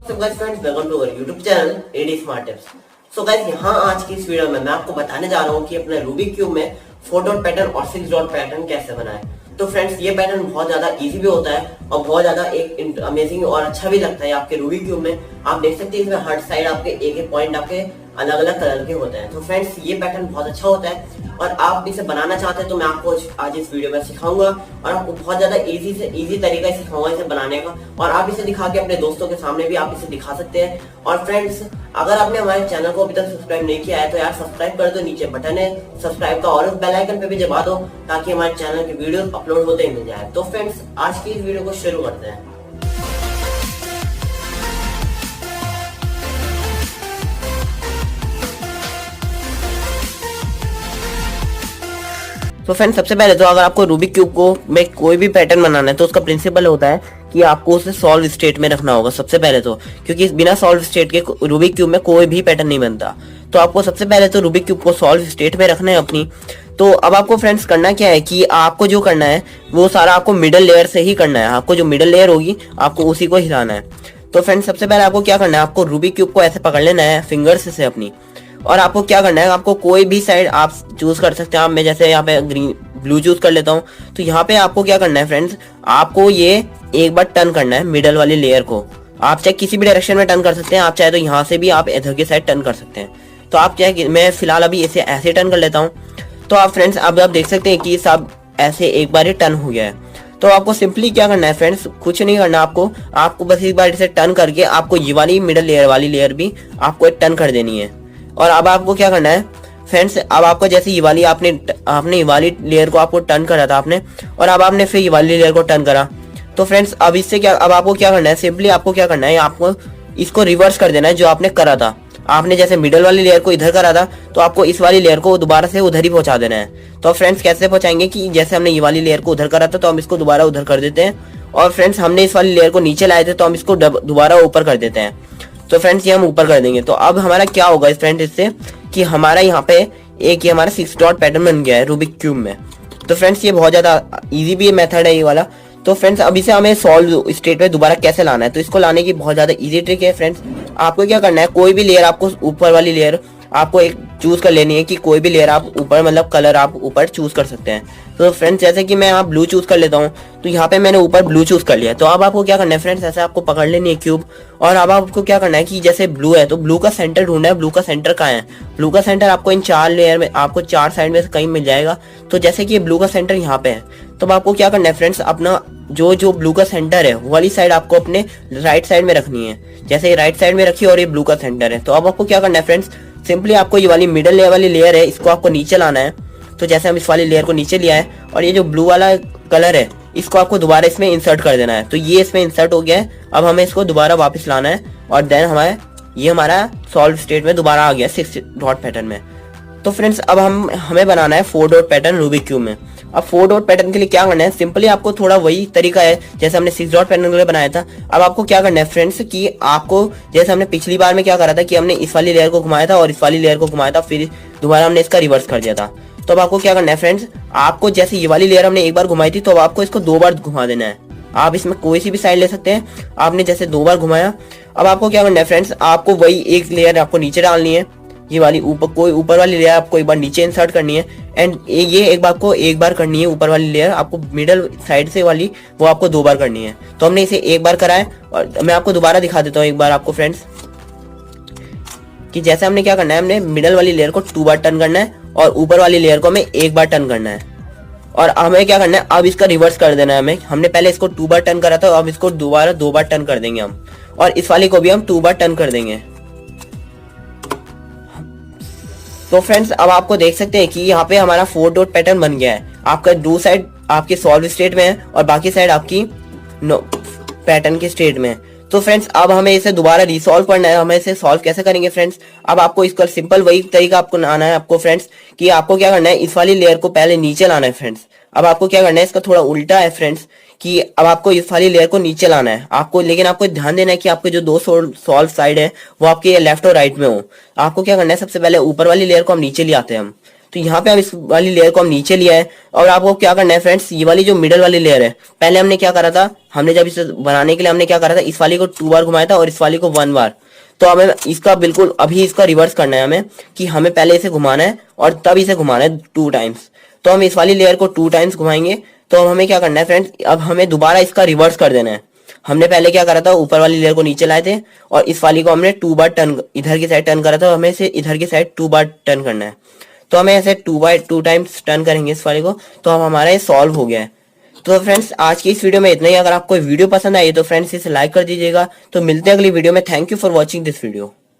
Friends welcome to our YouTube channel AD smart tips. So guys यहाँ आज की इस वीडियो में मैं आपको बताने जा रहा हूँ कि अपने रूबिक क्यूब में 4 डॉट पैटर्न और 6 डॉट पैटर्न कैसे बनाएं। तो फ्रेंड्स ये पैटर्न बहुत ज्यादा इजी भी होता है और बहुत ज्यादा एक अमेजिंग और अच्छा भी लगता है। आपके रूबिक क्यूब में आप देख सकते हैं इसमें हर साइड आपके एक पॉइंट आपके अलग अलग कलर के होते हैं। तो फ्रेंड्स ये पैटर्न बहुत अच्छा होता है और आप इसे बनाना चाहते हैं तो मैं आपको आज इस वीडियो में सिखाऊंगा और आपको बहुत ज्यादा इजी तरीका सिखाऊंगा इसे बनाने का। और आप इसे दिखा के अपने दोस्तों के सामने भी आप इसे दिखा सकते हैं। और फ्रेंड्स अगर आपने हमारे चैनल को अभी तक सब्सक्राइब नहीं किया है तो यार सब्सक्राइब कर दो, नीचे बटन है सब्सक्राइब का और उस बेल आइकन पे भी दबा दो ताकि हमारे चैनल की वीडियो अपलोड होते ही मिल जाए। तो फ्रेंड्स आज की इस वीडियो को शुरू करते हैं। तो फ्रेंड्स सबसे पहले तो अगर आपको रूबिक क्यूब को में कोई भी पैटर्न बनाना है तो उसका प्रिंसिपल होता है कि आपको उसे सॉल्व स्टेट में रखना होगा सबसे पहले तो, क्योंकि बिना सॉल्व स्टेट के रूबिक क्यूब में कोई भी पैटर्न नहीं बनता। तो आपको सबसे पहले तो रूबिक क्यूब को सॉल्व स्टेट में रखना है अपनी। तो अब आपको फ्रेंड्स करना क्या है कि आपको जो करना है वो सारा आपको मिडल लेयर से ही करना है। आपको जो मिडल लेयर होगी आपको उसी को हिलाना है। तो फ्रेंड्स सबसे पहले आपको क्या करना है, आपको रूबिक क्यूब को ऐसे पकड़ लेना है फिंगर्स से अपनी, और आपको क्या करना है आपको कोई भी साइड आप चूज कर सकते हैं। आप मैं जैसे यहाँ पे ग्रीन ब्लू चूज कर लेता हूँ। तो यहाँ पे आपको क्या करना है फ्रेंड्स, आपको ये एक बार टर्न करना है मिडल वाली लेयर को। आप चाहे किसी भी डायरेक्शन में टर्न कर सकते हैं, आप चाहे तो यहाँ से भी आप इधर की साइड टर्न कर सकते हैं। तो आप चाहे मैं फिलहाल अभी इसे ऐसे टर्न कर लेता हूँ। तो आप फ्रेंड्स अब आप देख सकते हैं कि सब ऐसे एक बार ही टर्न हो गया है। तो आपको सिंपली क्या करना है फ्रेंड्स, कुछ नहीं करना आपको बस एक बार इसे टर्न करके आपको ये वाली मिडल लेयर वाली लेयर भी आपको टर्न कर देनी है। और अब आपको क्या करना है फ्रेंड्स, अब आपको जैसे ये वाली आपने ये वाली लेयर को आपको टर्न करा था आपने, और अब आपने फिर ये वाली लेयर को टर्न करा। तो फ्रेंड्स अब इससे क्या, अब आपको क्या करना है, सिंपली आपको क्या करना है, आपको इसको रिवर्स कर देना है जो आपने करा था। आपने जैसे मिडल वाली लेयर को इधर करा था तो आपको इस वाली लेयर को दोबारा से उधर ही पहुंचा देना है। तो फ्रेंड्स कैसे पहुंचाएंगे कि जैसे हमने ये वाली लेयर को उधर करा था तो हम इसको दोबारा उधर कर देते हैं, और फ्रेंड्स हमने इस वाली लेयर को नीचे लाए थे तो हम इसको दोबारा ऊपर कर देते हैं। तो फ्रेंड्स ये हम ऊपर कर देंगे। तो अब हमारा क्या होगा फ्रेंड्स इससे कि हमारा यहाँ पे एक ये हमारा 6 डॉट पैटर्न बन गया है रूबिक क्यूब में। तो फ्रेंड्स ये बहुत ज्यादा इजी भी मेथड है ये वाला। तो फ्रेंड्स अब इसे हमें सॉल्व स्टेट में दोबारा कैसे लाना है, तो इसको लाने की बहुत ज्यादा इजी ट्रिक है फ्रेंड्स। आपको क्या करना है, कोई भी लेयर आपको ऊपर वाली लेयर आपको एक चूज कर लेनी है कि कोई भी लेयर आप ऊपर मतलब कलर आप ऊपर चूज कर सकते हैं। तो फ्रेंड्स जैसे कि मैं यहाँ ब्लू चूज कर लेता हूँ, तो यहाँ पे मैंने ऊपर ब्लू चूज कर लिया। तो अब आपको क्या करना है फ्रेंड्स, ऐसे आपको पकड़ लेनी है क्यूब, और अब आपको क्या करना है कि जैसे ब्लू है तो ब्लू का सेंटर ढूंढना है। ब्लू का सेंटर कहाँ है, ब्लू का सेंटर आपको इन 4 लेयर में आपको 4 साइड में से कहीं मिल जाएगा। तो जैसे कि ब्लू का सेंटर यहाँ पे है, तो आपको क्या करना है फ्रेंड्स, अपना जो ब्लू का सेंटर है वो वाली साइड आपको अपने राइट साइड में रखनी है। जैसे राइट साइड में रखी और ये ब्लू का सेंटर है। तो अब आपको क्या करना है फ्रेंड्स, सिंपली आपको ये वाली मिडल लेयर वाली लेयर है इसको आपको नीचे लाना है। तो जैसे हम इस वाली लेयर को नीचे लिया है और ये जो ब्लू वाला कलर है इसको आपको दोबारा इसमें इंसर्ट कर देना है। तो ये इसमें इंसर्ट हो गया है। अब हमें इसको दोबारा वापस लाना है और देन हमारा सॉल्व स्टेट में दोबारा आ गया 6 डॉट पैटर्न में। तो फ्रेंड्स अब हमें बनाना है 4 डॉट पैटर्न रूबिक क्यूब में। अब 4 डॉट पैटर्न के लिए क्या करना है, सिंपली आपको थोड़ा वही तरीका है जैसे हमने 6 डॉट पैटर्न के लिए बनाया था। अब आपको क्या करना है फ्रेंड्स कि आपको जैसे हमने पिछली बार में क्या करा था कि हमने इस वाली लेयर को घुमाया था और इस वाली लेयर को घुमाया था, फिर दोबारा हमने इसका रिवर्स कर दिया था। तो अब आपको क्या करना है फ्रेंड्स, आपको जैसे ये वाली लेयर हमने एक बार घुमाई थी तो अब आपको इसको 2 बार घुमा देना है। आप इसमें कोई सी भी साइड ले सकते हैं। आपने जैसे 2 बार घुमाया, अब आपको क्या करना है फ्रेंड्स, आपको वही एक लेयर आपको नीचे डालनी है। ये वाली ऊपर वाली लेयर आपको एक बार नीचे इंसर्ट करनी है, एंड ये एक बार करनी है। ऊपर वाली लेयर आपको मिडल साइड से वाली वो आपको 2 बार करनी है। तो हमने इसे एक बार करा है और मैं आपको दोबारा दिखा देता हूँ एक बार आपको फ्रेंड्स कि जैसे हमने क्या करना है, हमने मिडल वाली लेयर को 2 बार टर्न करना है और ऊपर वाली लेयर को हमें एक बार टर्न करना है। और हमें क्या करना है, अब इसका रिवर्स कर देना है। हमने पहले इसको 2 बार टर्न करा था, अब इसको दोबारा 2 बार टर्न कर देंगे हम, और इस वाली को भी हम 2 बार टर्न कर देंगे। तो फ्रेंड्स अब आपको देख सकते हैं कि यहाँ पे हमारा 4 डॉट पैटर्न बन गया है। आपका 2 साइड आपके सॉल्व स्टेट में है और बाकी साइड आपकी पैटर्न के स्टेट में है। तो फ्रेंड्स अब हमें इसे दोबारा रिसॉल्व करना है। हमें इसे सॉल्व कैसे करेंगे फ्रेंड्स, अब आपको इसका सिंपल वही तरीका आपको आना है आपको फ्रेंड्स कि आपको क्या करना है, इस वाली लेयर को पहले नीचे लाना है फ्रेंड्स। अब आपको क्या करना है, इसका थोड़ा उल्टा है फ्रेंड्स कि अब आपको इस वाली लेयर को नीचे लाना है आपको, लेकिन आपको ध्यान देना है कि आपके जो 2 सॉल्व साइड है वो आपके लेफ्ट और राइट में हो। आपको क्या करना है, सबसे पहले ऊपर वाली लेयर को हम नीचे ले आते हैं हम। तो यहाँ पे हम इस वाली लेयर को हम नीचे लिया है। और आपको क्या करना है फ्रेंड्स, ये वाली जो मिडल वाली लेयर है, पहले हमने क्या करा था, हमने जब इसे बनाने के लिए हमने क्या करा था, इस वाली को 2 बार घुमाया था और इस वाली को 1 बार। तो हमें इसका बिल्कुल अभी इसका रिवर्स करना है हमें, कि हमें पहले इसे घुमाना है और तब इसे घुमाना है 2 टाइम्स। तो हम इस वाली लेयर को 2 टाइम्स घुमाएंगे। तो अब हमें क्या करना है फ्रेंड्स, अब हमें दोबारा इसका रिवर्स कर देना है। हमने पहले क्या करा था, ऊपर वाली लेयर को नीचे लाए थे और इस वाली को हमने 2 बार टर्न इधर की साइड टर्न करा था, हमें इसे इधर की साइड 2 बार टर्न करना है। तो हमें ऐसे 2 टाइम्स टर्न करेंगे इस वाली को, तो अब हमारा ये सॉल्व हो गया है। तो फ्रेंड्स आज की इस वीडियो में इतना ही। अगर आपको वीडियो पसंद आई तो फ्रेंड्स इसे लाइक कर दीजिएगा। तो मिलते हैं अगली वीडियो में। Thank you for watching this video.